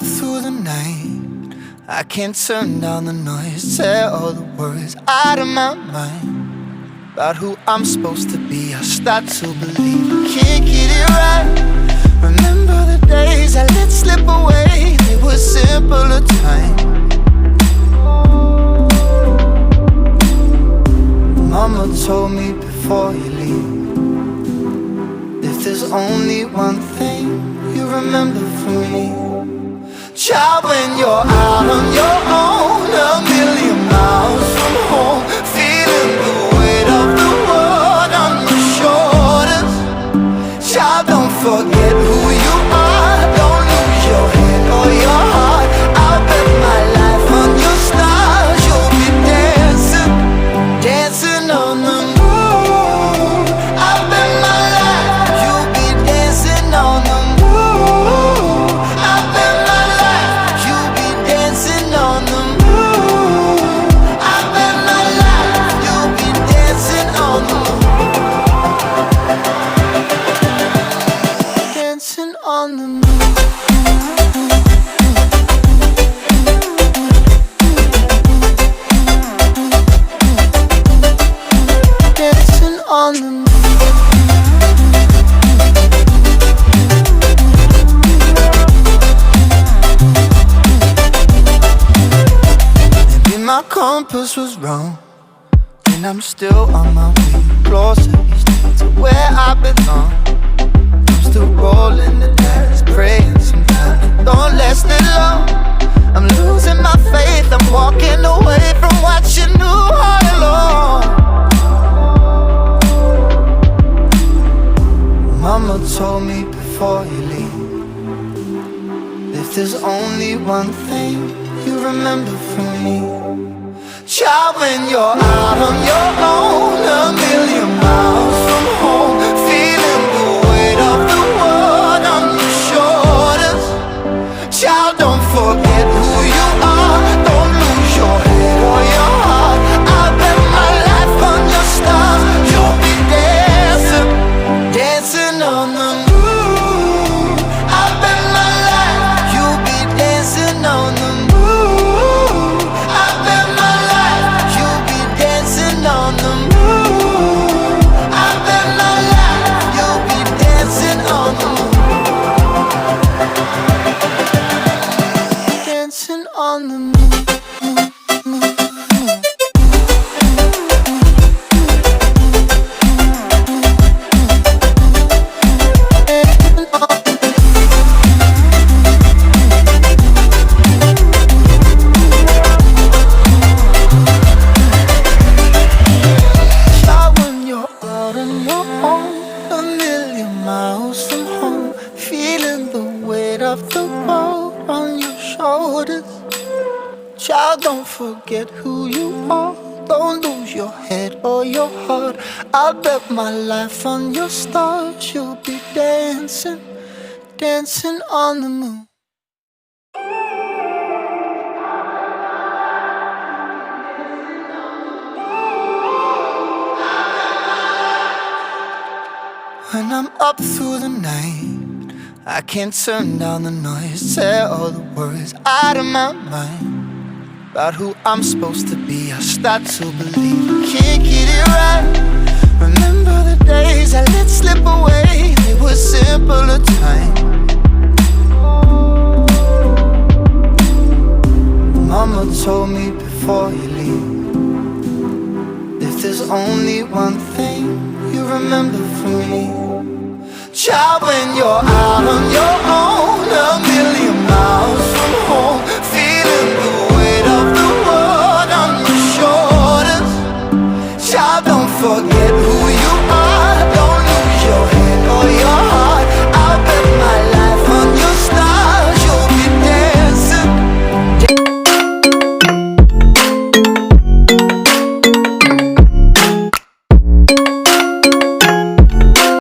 through the night, I can't turn down the noise, tear all the words out of my mind about who I'm supposed to be. I start to believe I can't get it right. Remember the days I let slip away, they were simpler times. Mama told me before you leave, if there's only one thing you remember from me, child, when you're out on your own, a million miles from home, feeling the weight of the world on your shoulders, child, don't forget who you are, don't lose your head or your heart. I'll bet my life on your stars, you'll be dancing, dancing on the moon. I'll bet my life you'll be dancing on the moon. I'll bet my life you'll be dancing on the moon. I bet my life you'll be dancing on the moon. Dancing on the moon. Dancing on the moon. Maybe my compass was wrong, and I'm still on my way closer each day to where I belong. I'm still rolling the dice, praying sometimes don't last it long. I'm losing my faith, I'm walking away from what you knew all along. Mama told me before you leave, if there's only one thing you remember from me, child, when you're out on your own, a million miles from home, feeling the weight of the world on your shoulders, child, don't forget who you are, don't lose your head or your heart. I'll bet my life on your stars, you'll be dancing, dancing on the moon. I'll bet my life you'll be dancing on the moon. I'll bet my life you'll be dancing on the moon. I'll bet my life you'll be dancing on the moon. Dancing on the moon. Child, when you're out on your own, a million miles from home, feeling the weight of the world on your shoulders, child, don't forget who you are, don't lose your head or your heart. I'll bet my life on your stars, you'll be dancing, dancing on the moon. When I'm up through the night, I can't turn down the noise, tear all the words out of my mind about who I'm supposed to be. I start to believe I can't get it right. Remember the days I let slip away, they were simpler times. Mama told me before you leave, if there's only one thing you remember from me, child, when you're out on your own, a million